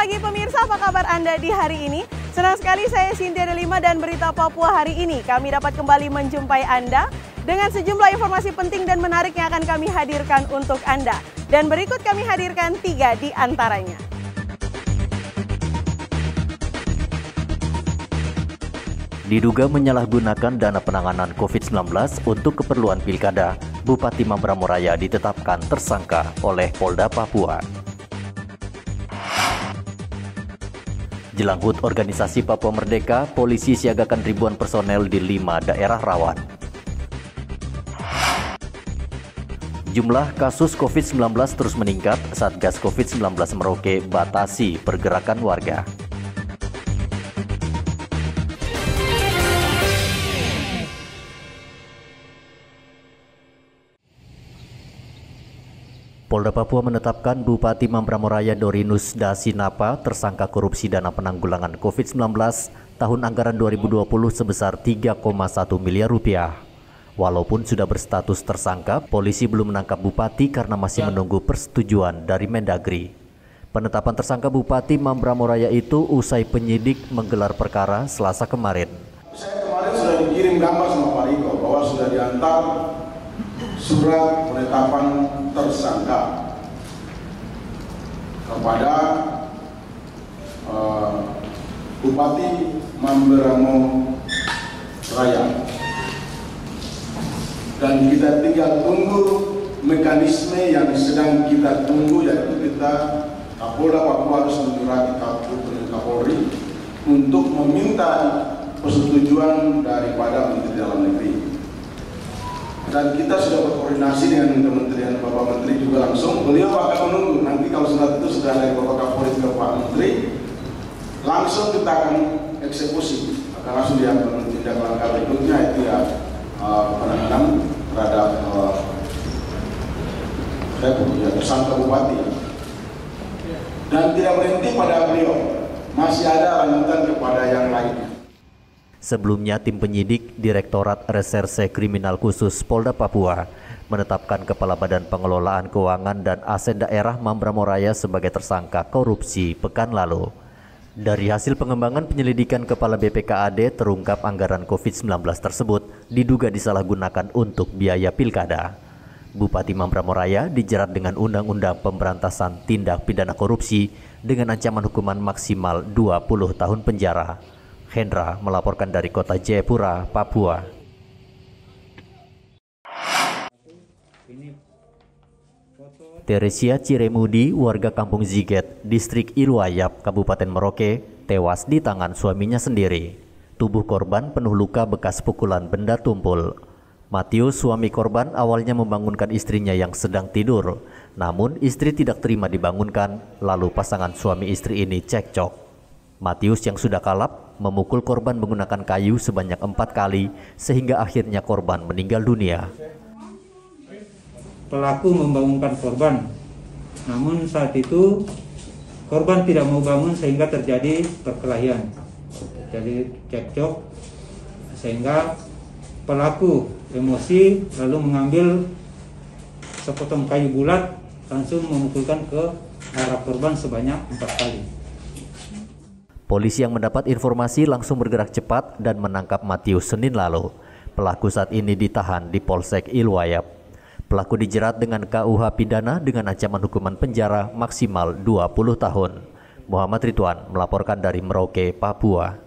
pagi pemirsa, apa kabar Anda di hari ini? Senang sekali saya Cynthia Delima dan Berita Papua hari ini. Kami dapat kembali menjumpai Anda dengan sejumlah informasi penting dan menarik yang akan kami hadirkan untuk Anda. Dan berikut kami hadirkan 3 di antaranya. Diduga menyalahgunakan dana penanganan COVID-19 untuk keperluan pilkada, Bupati Mamberamo-Raya ditetapkan tersangka oleh Polda Papua. Jelang HUT Organisasi Papua Merdeka, polisi siagakan ribuan personel di 5 daerah rawan. Jumlah kasus COVID-19 terus meningkat, Satgas COVID-19 Merauke batasi pergerakan warga. Polda Papua menetapkan Bupati Mamberamo-Raya Dorinus Dasinapa tersangka korupsi dana penanggulangan COVID-19 tahun anggaran 2020 sebesar 3,1 miliar rupiah. Walaupun sudah berstatus tersangka, polisi belum menangkap Bupati karena masih menunggu persetujuan dari Mendagri. Penetapan tersangka Bupati Mamberamo-Raya itu usai penyidik menggelar perkara Selasa kemarin. Saya kemarin sudah dikirim gambar sama Pak Riko bahwa sudah diantar surat penetapan tersangka kepada Bupati Mamberamo-Raya, dan kita tinggal tunggu mekanisme yang sedang kita tunggu, yaitu kita Kapolda Papua harus menyurati Kapolri untuk meminta persetujuan daripada Menteri Dalam Negeri. Dan kita sudah berkoordinasi dengan Kementerian Bapak Menteri juga langsung. Beliau akan menunggu nanti kalau surat itu sudah dari Bapak Kapolri ke Pak Menteri, langsung kita akan eksekusi, akan langsung diambil tindak langkah berikutnya, itu ya penanganan terhadap tersangka Bupati. Dan tidak berhenti pada beliau, masih ada lanjutan kepada yang lainnya. Sebelumnya, tim penyidik Direktorat Reserse Kriminal Khusus Polda Papua menetapkan Kepala Badan Pengelolaan Keuangan dan Aset Daerah Mamberamo-Raya sebagai tersangka korupsi pekan lalu. Dari hasil pengembangan penyelidikan Kepala BPKAD terungkap anggaran COVID-19 tersebut diduga disalahgunakan untuk biaya pilkada. Bupati Mamberamo-Raya dijerat dengan Undang-Undang Pemberantasan Tindak Pidana Korupsi dengan ancaman hukuman maksimal 20 tahun penjara. Hendra melaporkan dari kota Jayapura, Papua. Teresia Ciremudi, warga Kampung Ziget, Distrik Ilwayap, Kabupaten Merauke, tewas di tangan suaminya sendiri. Tubuh korban penuh luka bekas pukulan benda tumpul. Matius, suami korban, awalnya membangunkan istrinya yang sedang tidur. Namun istri tidak terima dibangunkan, lalu pasangan suami istri ini cekcok. Matius yang sudah kalap memukul korban menggunakan kayu sebanyak 4 kali sehingga akhirnya korban meninggal dunia. Pelaku membangunkan korban, namun saat itu korban tidak mau bangun sehingga terjadi perkelahian. Jadi cekcok sehingga pelaku emosi lalu mengambil sepotong kayu bulat langsung memukulkan ke arah korban sebanyak 4 kali. Polisi yang mendapat informasi langsung bergerak cepat dan menangkap Matius Senin lalu. Pelaku saat ini ditahan di Polsek Ilwayap. Pelaku dijerat dengan KUH pidana dengan ancaman hukuman penjara maksimal 20 tahun. Muhammad Ridwan melaporkan dari Merauke, Papua.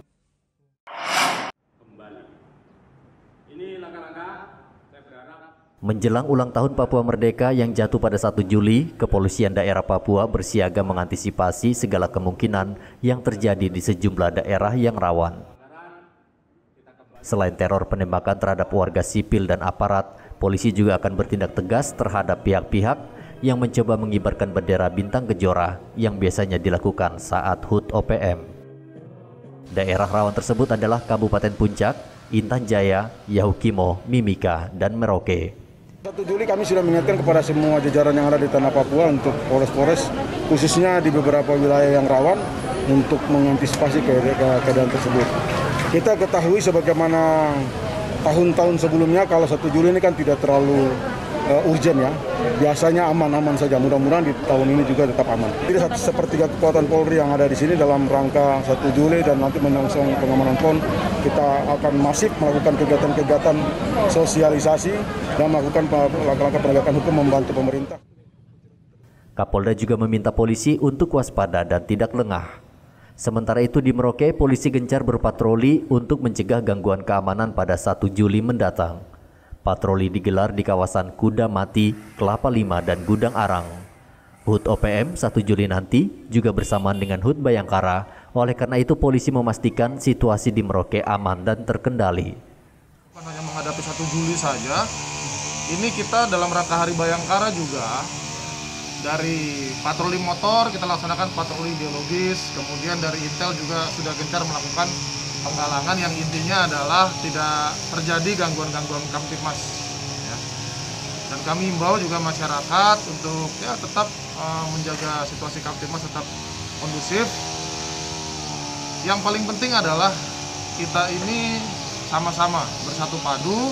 Menjelang ulang tahun Papua Merdeka yang jatuh pada 1 Juli, Kepolisian Daerah Papua bersiaga mengantisipasi segala kemungkinan yang terjadi di sejumlah daerah yang rawan. Selain teror penembakan terhadap warga sipil dan aparat, polisi juga akan bertindak tegas terhadap pihak-pihak yang mencoba mengibarkan bendera bintang kejora yang biasanya dilakukan saat HUT OPM. Daerah rawan tersebut adalah Kabupaten Puncak, Intan Jaya, Yahukimo, Mimika, dan Merauke. 1 Juli kami sudah mengingatkan kepada semua jajaran yang ada di tanah Papua untuk Polres-Polres, khususnya di beberapa wilayah yang rawan, untuk mengantisipasi keadaan tersebut. Kita ketahui sebagaimana tahun-tahun sebelumnya, kalau 1 Juli ini kan tidak terlalu urgent ya. Biasanya aman-aman saja. Mudah-mudahan di tahun ini juga tetap aman. Jadi sepertiga kekuatan Polri yang ada di sini dalam rangka 1 Juli dan nanti menyongsong pengamanan PON, kita akan masif melakukan kegiatan-kegiatan sosialisasi dan melakukan langkah-langkah penegakan hukum membantu pemerintah. Kapolda juga meminta polisi untuk waspada dan tidak lengah. Sementara itu di Merauke, polisi gencar berpatroli untuk mencegah gangguan keamanan pada 1 Juli mendatang. Patroli digelar di kawasan Kuda Mati, Kelapa Lima, dan Gudang Arang. HUT OPM 1 Juli nanti juga bersamaan dengan HUT Bayangkara. Oleh karena itu polisi memastikan situasi di Merauke aman dan terkendali. Bukan hanya menghadapi 1 Juli saja, ini kita dalam rangka Hari Bayangkara juga. Dari patroli motor kita laksanakan patroli ideologis, kemudian dari Intel juga sudah gencar melakukan penggalangan yang intinya adalah tidak terjadi gangguan-gangguan Kamtibmas. Ya. Dan kami himbau juga masyarakat untuk ya tetap menjaga situasi Kamtibmas tetap kondusif. Yang paling penting adalah kita ini sama-sama bersatu padu.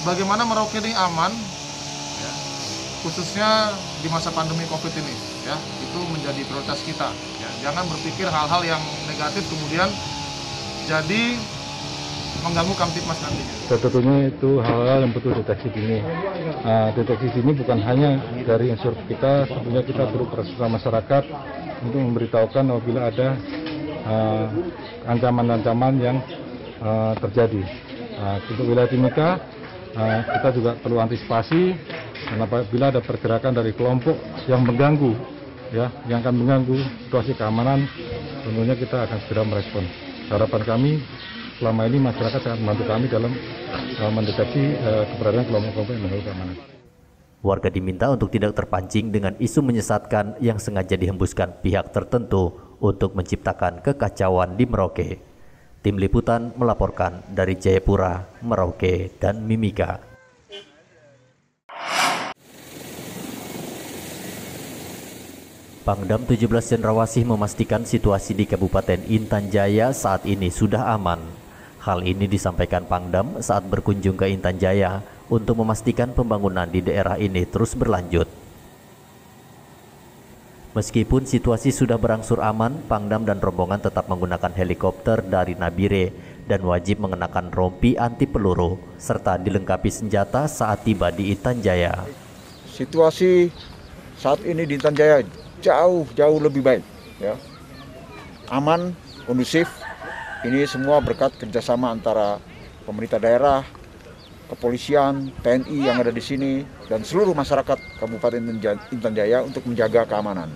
Bagaimana Merauke ini aman? Khususnya di masa pandemi COVID ini, ya itu menjadi prioritas kita. Ya, jangan berpikir hal-hal yang negatif kemudian jadi mengganggu Kamtibmas nantinya. Tentunya itu hal-hal yang betul deteksi dini. Deteksi dini bukan hanya dari unsur kita, tentunya kita beroperasi sama masyarakat untuk memberitahukan apabila ada ancaman-ancaman yang terjadi. Untuk wilayah Timika, kita juga perlu antisipasi. Dan apabila ada pergerakan dari kelompok yang mengganggu, ya, yang akan mengganggu situasi keamanan, tentunya kita akan segera merespon. Harapan kami selama ini masyarakat sangat membantu kami dalam mendeteksi keberadaan kelompok-kelompok yang mengganggu keamanan. Warga diminta untuk tidak terpancing dengan isu menyesatkan yang sengaja dihembuskan pihak tertentu untuk menciptakan kekacauan di Merauke. Tim Liputan melaporkan dari Jayapura, Merauke, dan Mimika. Pangdam 17 Cendrawasih memastikan situasi di Kabupaten Intan Jaya saat ini sudah aman. Hal ini disampaikan Pangdam saat berkunjung ke Intan Jaya untuk memastikan pembangunan di daerah ini terus berlanjut. Meskipun situasi sudah berangsur aman, Pangdam dan rombongan tetap menggunakan helikopter dari Nabire dan wajib mengenakan rompi anti peluru serta dilengkapi senjata saat tiba di Intan Jaya. Situasi saat ini di Intan Jaya jauh lebih baik, ya. Aman, kondusif. Ini semua berkat kerjasama antara pemerintah daerah, kepolisian, TNI yang ada di sini, dan seluruh masyarakat Kabupaten Intan Jaya untuk menjaga keamanan.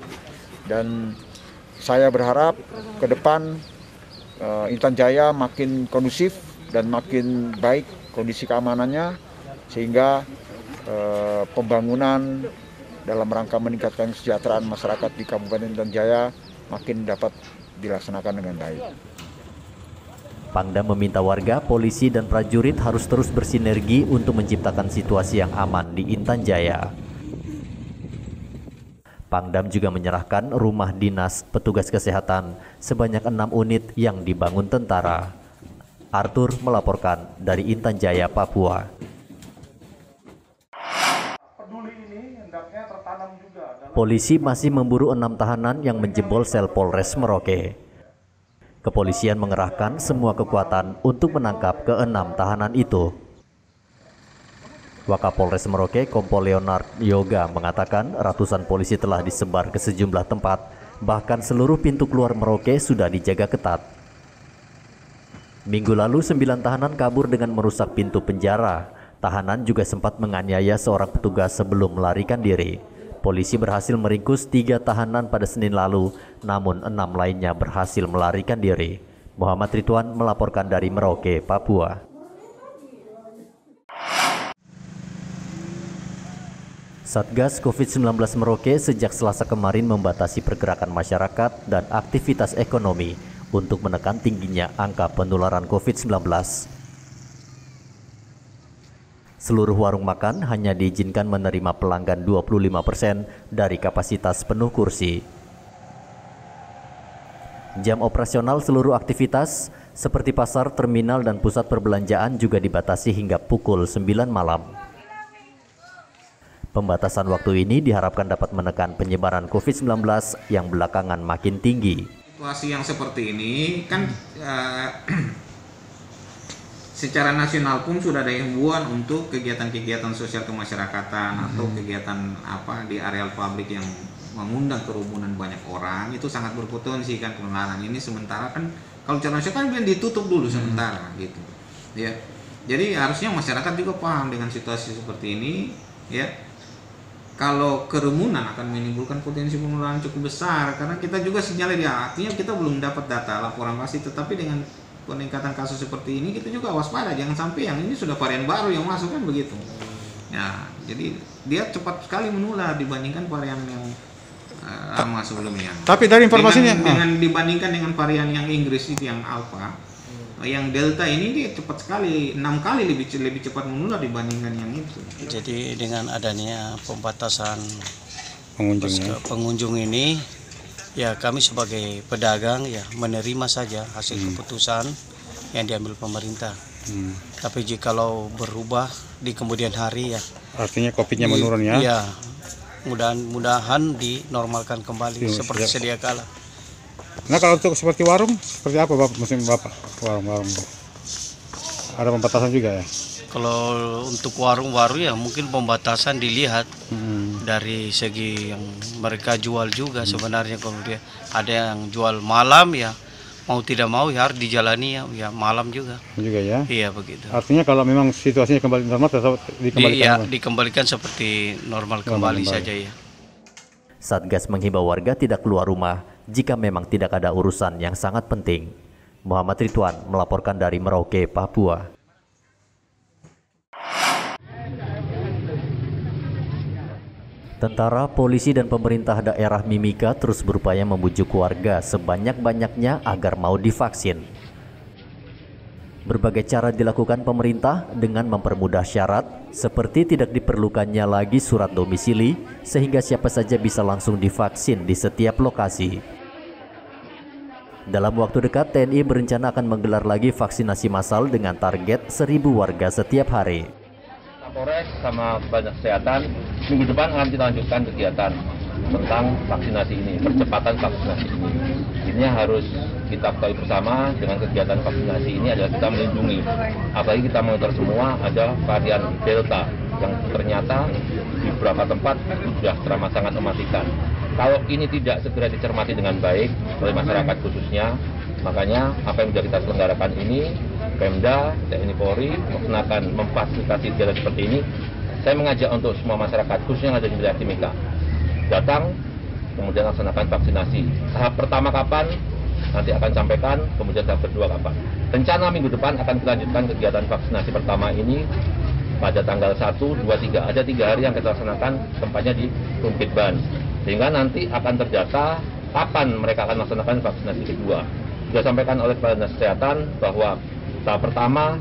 Dan saya berharap ke depan Intan Jaya makin kondusif dan makin baik kondisi keamanannya, sehingga pembangunan dalam rangka meningkatkan kesejahteraan masyarakat di Kabupaten Intan Jaya makin dapat dilaksanakan dengan baik. Pangdam meminta warga, polisi, dan prajurit harus terus bersinergi untuk menciptakan situasi yang aman di Intan Jaya. Pangdam juga menyerahkan rumah dinas petugas kesehatan sebanyak 6 unit yang dibangun tentara. Arthur melaporkan dari Intan Jaya, Papua. Polisi masih memburu 6 tahanan yang menjebol sel Polres Merauke. Kepolisian mengerahkan semua kekuatan untuk menangkap ke-6 tahanan itu. Wakapolres Merauke, Kompol Leonard Yoga, mengatakan ratusan polisi telah disebar ke sejumlah tempat, bahkan seluruh pintu keluar Merauke sudah dijaga ketat. Minggu lalu 9 tahanan kabur dengan merusak pintu penjara. Tahanan juga sempat menganiaya seorang petugas sebelum melarikan diri. Polisi berhasil meringkus 3 tahanan pada Senin lalu, namun 6 lainnya berhasil melarikan diri. Muhammad Ridwan melaporkan dari Merauke, Papua. Satgas COVID-19 Merauke sejak Selasa kemarin membatasi pergerakan masyarakat dan aktivitas ekonomi untuk menekan tingginya angka penularan COVID-19. Seluruh warung makan hanya diizinkan menerima pelanggan 25% dari kapasitas penuh kursi. Jam operasional seluruh aktivitas seperti pasar, terminal, dan pusat perbelanjaan juga dibatasi hingga pukul 9 malam. Pembatasan waktu ini diharapkan dapat menekan penyebaran COVID-19 yang belakangan makin tinggi. Situasi yang seperti ini kan secara nasional pun sudah ada himbauan untuk kegiatan-kegiatan sosial kemasyarakatan atau kegiatan di areal publik yang mengundang kerumunan banyak orang itu sangat berpotensi kan penularan ini. Sementara kan kalau secara nasional kan ditutup dulu sementara gitu ya. Jadi harusnya masyarakat juga paham dengan situasi seperti ini ya. Kalau kerumunan akan menimbulkan potensi penularan cukup besar karena kita juga sinyalnya artinya kita belum dapat data laporan pasti, tetapi dengan peningkatan kasus seperti ini kita juga waspada jangan sampai yang ini sudah varian baru yang masuk kan begitu. Ya, jadi dia cepat sekali menular dibandingkan varian yang lama sebelumnya. Tapi dari informasinya dengan dibandingkan dengan varian yang Inggris itu yang Alpha, yang Delta ini dia cepat sekali 6 kali lebih cepat menular dibandingkan yang itu. Jadi dengan adanya pembatasan pengunjung ini, ya kami sebagai pedagang ya menerima saja hasil keputusan yang diambil pemerintah. Tapi jikalau berubah di kemudian hari ya. Artinya COVID-nya menurun ya? Iya. Mudah-mudahan dinormalkan kembali seperti sedia kala. Nah kalau untuk seperti warung, seperti apa musim Bapak? Warung-warung ada pembatasan juga ya? Kalau untuk warung-warung ya mungkin pembatasan dilihat dari segi yang mereka jual juga sebenarnya. Kalau dia ada yang jual malam ya mau tidak mau ya harus dijalani ya malam juga. Juga ya? Iya begitu. Artinya kalau memang situasinya kembali normal tetap dikembalikan? Iya dikembalikan seperti normal kembali saja ya. Satgas menghimbau warga tidak keluar rumah jika memang tidak ada urusan yang sangat penting. Muhammad Ridwan melaporkan dari Merauke, Papua. Tentara, polisi, dan pemerintah daerah Mimika terus berupaya membujuk warga sebanyak-banyaknya agar mau divaksin. Berbagai cara dilakukan pemerintah dengan mempermudah syarat, seperti tidak diperlukannya lagi surat domisili, sehingga siapa saja bisa langsung divaksin di setiap lokasi. Dalam waktu dekat, TNI berencana akan menggelar lagi vaksinasi massal dengan target 1.000 warga setiap hari. Polres sama Badan Kesehatan minggu depan akan kita lanjutkan kegiatan tentang vaksinasi ini, percepatan vaksinasi ini. Ini harus kita ketahui bersama dengan kegiatan vaksinasi ini adalah kita melindungi. Apalagi kita monitor semua ada varian Delta yang ternyata di beberapa tempat sudah teramat sangat mematikan. Kalau ini tidak segera dicermati dengan baik oleh masyarakat khususnya, makanya apa yang sudah kita selenggarakan ini, Pemda, TNI Polri melaksanakan memfasilitasi kegiatan seperti ini. Saya mengajak untuk semua masyarakat khususnya yang ada di wilayah Timika datang, kemudian laksanakan vaksinasi. Tahap pertama kapan? Nanti akan sampaikan, kemudian tahap kedua kapan. Rencana minggu depan akan kita lanjutkan kegiatan vaksinasi pertama ini pada tanggal 1, 2, 3. Ada 3 hari yang kita laksanakan, tempatnya di Rumpit Ban. Sehingga nanti akan terdata kapan mereka akan melaksanakan vaksinasi kedua. Sudah sampaikan oleh Badan Kesehatan bahwa tahap pertama,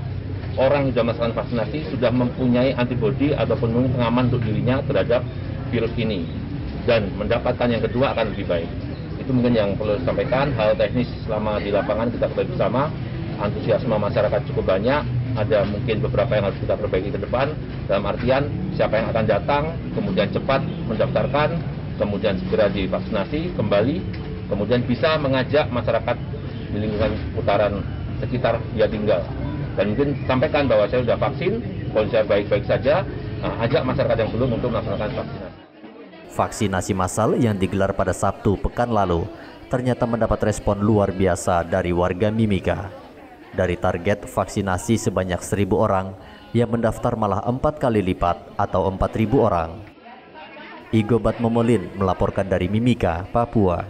orang yang sudah melaksanakan vaksinasi sudah mempunyai antibodi ataupun pengaman untuk dirinya terhadap virus ini. Dan mendapatkan yang kedua akan lebih baik. Itu mungkin yang perlu disampaikan. Hal teknis selama di lapangan kita ketahui bersama, antusiasme masyarakat cukup banyak. Ada mungkin beberapa yang harus kita perbaiki ke depan. Dalam artian siapa yang akan datang, kemudian cepat mendaftarkan, kemudian segera divaksinasi kembali, kemudian bisa mengajak masyarakat di lingkungan putaran sekitar dia tinggal. Dan mungkin sampaikan bahwa saya sudah vaksin, kondisi saya baik-baik saja, ajak masyarakat yang belum untuk melaksanakan vaksinasi. Vaksinasi massal yang digelar pada Sabtu pekan lalu ternyata mendapat respon luar biasa dari warga Mimika. Dari target vaksinasi sebanyak 1.000 orang, yang mendaftar malah 4 kali lipat atau 4.000 orang. Igo Batmomolin melaporkan dari Mimika, Papua.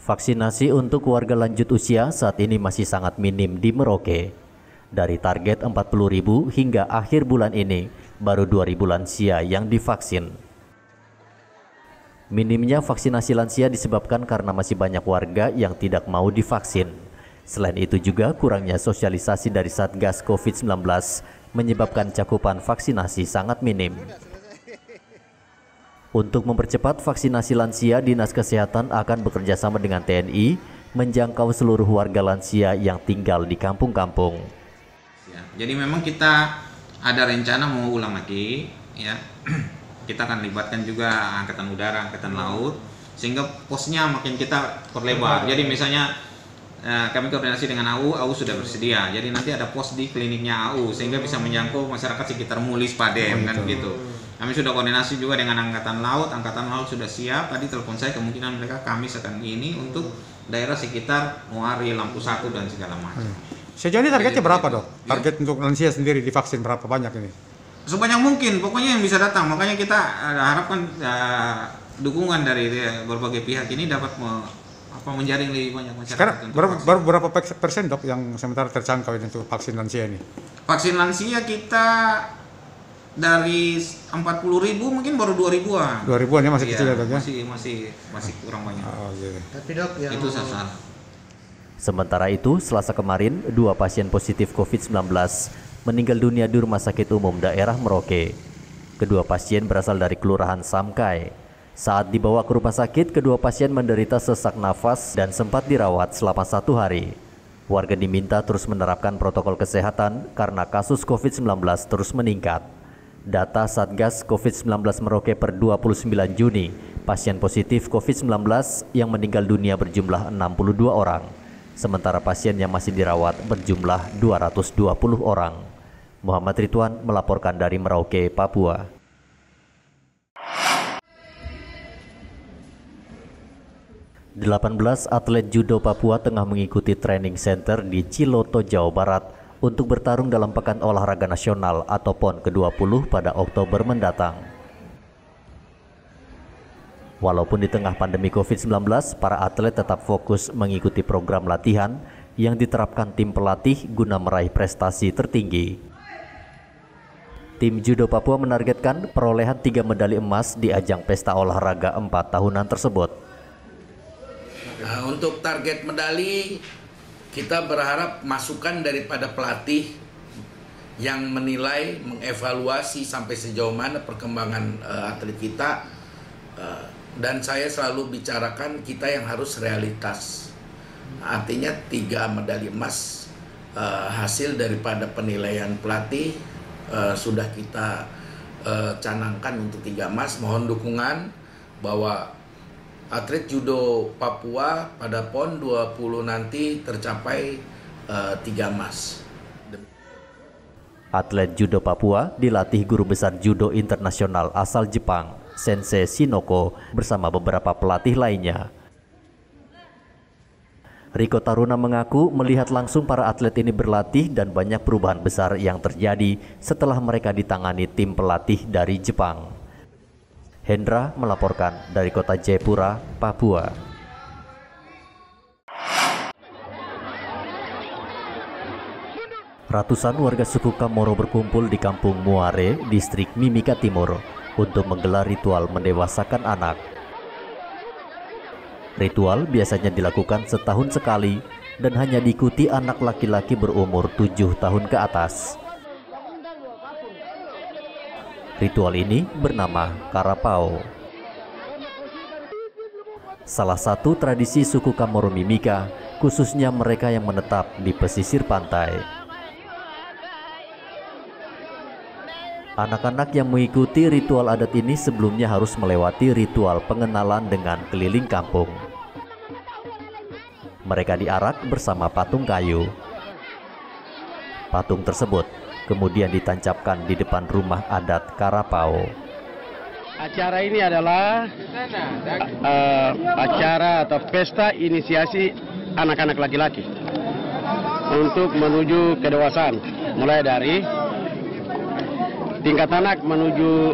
Vaksinasi untuk warga lanjut usia saat ini masih sangat minim di Merauke. Dari target 40.000 hingga akhir bulan ini, baru 2.000 lansia yang divaksin. Minimnya vaksinasi lansia disebabkan karena masih banyak warga yang tidak mau divaksin. Selain itu juga kurangnya sosialisasi dari Satgas COVID-19 menyebabkan cakupan vaksinasi sangat minim. Untuk mempercepat vaksinasi lansia, Dinas Kesehatan akan bekerjasama dengan TNI menjangkau seluruh warga lansia yang tinggal di kampung-kampung. Jadi memang kita ada rencana mau ulang lagi, ya. Kita akan libatkan juga Angkatan Udara, Angkatan Laut, sehingga posnya makin kita perlebar. Jadi misalnya kami koordinasi dengan AU sudah bersedia. Jadi nanti ada pos di kliniknya AU sehingga bisa menjangkau masyarakat sekitar Mulis, Padem, kan gitu. Kami sudah koordinasi juga dengan Angkatan Laut sudah siap. Tadi telepon saya, kemungkinan mereka Kamis akan ini untuk daerah sekitar Muari, Lampu Satu dan segala macam. Sejauh ini targetnya berapa, Dok? Target untuk lansia sendiri divaksin berapa banyak ini? Sebanyak mungkin, pokoknya yang bisa datang. Makanya kita harapkan dukungan dari berbagai pihak ini dapat menjaring lebih banyak masyarakat. Sekarang berapa persen, Dok, yang sementara terjangkau untuk vaksin lansia ini? Vaksin lansia kita dari 40.000 mungkin baru 2.000-an. 2.000-an ya, masih kecil ya, Dok ya? Masih kurang banyak. Oh, gitu. Tapi Dok, yang itu sasaran. Sementara itu, Selasa kemarin, 2 pasien positif COVID-19 meninggal dunia di Rumah Sakit Umum Daerah Merauke. Kedua pasien berasal dari Kelurahan Samkai. Saat dibawa ke rumah sakit, kedua pasien menderita sesak nafas dan sempat dirawat selama 1 hari. Warga diminta terus menerapkan protokol kesehatan karena kasus COVID-19 terus meningkat. Data Satgas COVID-19 Merauke per 29 Juni, pasien positif COVID-19 yang meninggal dunia berjumlah 62 orang. Sementara pasien yang masih dirawat berjumlah 220 orang. Muhammad Ridwan melaporkan dari Merauke, Papua. ...18 atlet judo Papua tengah mengikuti training center di Ciloto, Jawa Barat untuk bertarung dalam Pekan Olahraga Nasional atau PON ke-20 pada Oktober mendatang. Walaupun di tengah pandemi COVID-19, para atlet tetap fokus mengikuti program latihan yang diterapkan tim pelatih guna meraih prestasi tertinggi. Tim Judo Papua menargetkan perolehan 3 medali emas di ajang pesta olahraga 4 tahunan tersebut. Nah, untuk target medali, kita berharap masukan daripada pelatih yang menilai, mengevaluasi sampai sejauh mana perkembangan atlet kita. Dan saya selalu bicarakan kita yang harus realitas. Artinya 3 medali emas hasil daripada penilaian pelatih sudah kita canangkan untuk 3 emas. Mohon dukungan bahwa atlet judo Papua pada PON 20 nanti tercapai 3 emas. Atlet judo Papua dilatih guru besar judo internasional asal Jepang, Sensei Shinoko, bersama beberapa pelatih lainnya. Riko Taruna mengaku melihat langsung para atlet ini berlatih dan banyak perubahan besar yang terjadi setelah mereka ditangani tim pelatih dari Jepang. Hendra melaporkan dari kota Jayapura, Papua. Ratusan warga suku Kamoro berkumpul di Kampung Muare, distrik Mimika Timur, untuk menggelar ritual mendewasakan anak. Ritual biasanya dilakukan setahun sekali dan hanya diikuti anak laki-laki berumur 7 tahun ke atas. Ritual ini bernama Karapau. Salah satu tradisi suku Kamoro Mimika, khususnya mereka yang menetap di pesisir pantai. Anak-anak yang mengikuti ritual adat ini sebelumnya harus melewati ritual pengenalan dengan keliling kampung. Mereka diarak bersama patung kayu. Patung tersebut kemudian ditancapkan di depan rumah adat Karapau. Acara ini adalah acara atau pesta inisiasi anak-anak laki-laki untuk menuju kedewasaan, mulai dari tingkat anak menuju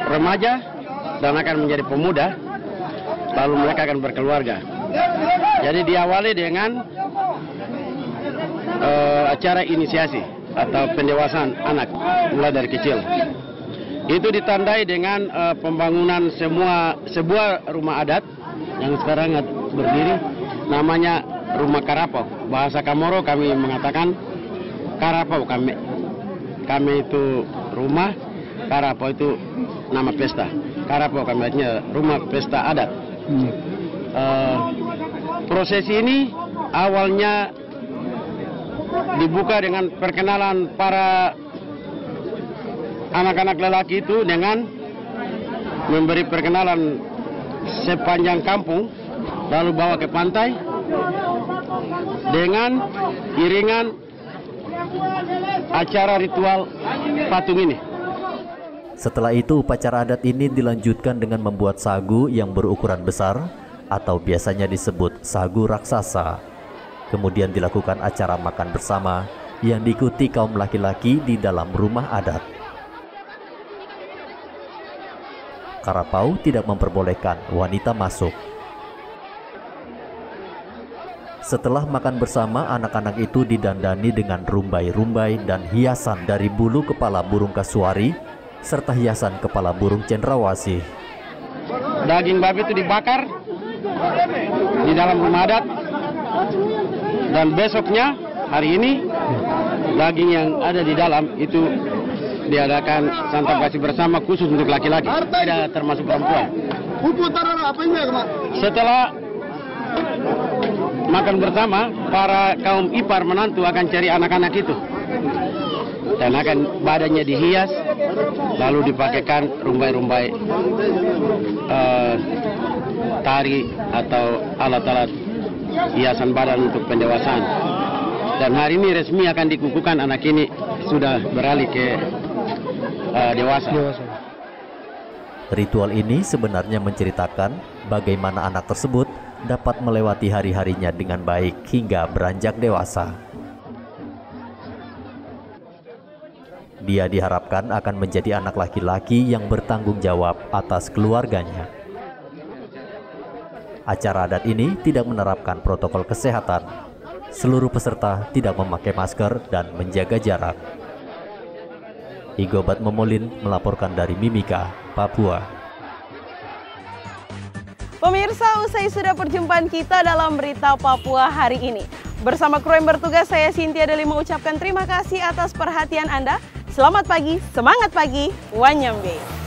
remaja dan akan menjadi pemuda, lalu mereka akan berkeluarga. Jadi diawali dengan acara inisiasi atau pendewasaan anak mulai dari kecil. Itu ditandai dengan pembangunan sebuah rumah adat yang sekarang berdiri, namanya Rumah Karapau. Bahasa Kamoro kami mengatakan Karapau. Kami itu rumah, Karapau itu nama pesta. Karapau kami artinya rumah pesta adat. Prosesi ini awalnya dibuka dengan perkenalan para anak-anak lelaki itu dengan memberi perkenalan sepanjang kampung, lalu bawa ke pantai dengan iringan acara ritual patung ini. Setelah itu, upacara adat ini dilanjutkan dengan membuat sagu yang berukuran besar atau biasanya disebut sagu raksasa. Kemudian dilakukan acara makan bersama yang diikuti kaum laki-laki di dalam rumah adat. Karapau tidak memperbolehkan wanita masuk. Setelah makan bersama, anak-anak itu didandani dengan rumbai-rumbai dan hiasan dari bulu kepala burung kasuari serta hiasan kepala burung cendrawasih. Daging babi itu dibakar di dalam rumah adat, dan besoknya hari ini daging yang ada di dalam itu diadakan santap kasih bersama khusus untuk laki-laki, tidak termasuk perempuan. Setelah makan bersama, para kaum ipar menantu akan cari anak-anak itu dan akan badannya dihias, lalu dipakaikan rumbai-rumbai tari atau alat-alat hiasan badan untuk pendewasaan. Dan hari ini resmi akan dikukuhkan, anak ini sudah beralih ke dewasa. Ritual ini sebenarnya menceritakan bagaimana anak tersebut dapat melewati hari-harinya dengan baik hingga beranjak dewasa. Dia diharapkan akan menjadi anak laki-laki yang bertanggung jawab atas keluarganya. Acara adat ini tidak menerapkan protokol kesehatan. Seluruh peserta tidak memakai masker dan menjaga jarak. Igobat Momolin melaporkan dari Mimika, Papua. Pemirsa, usai sudah perjumpaan kita dalam Berita Papua hari ini. Bersama kru yang bertugas, saya Cynthia Deli mengucapkan terima kasih atas perhatian Anda. Selamat pagi, semangat pagi, Wanyambe.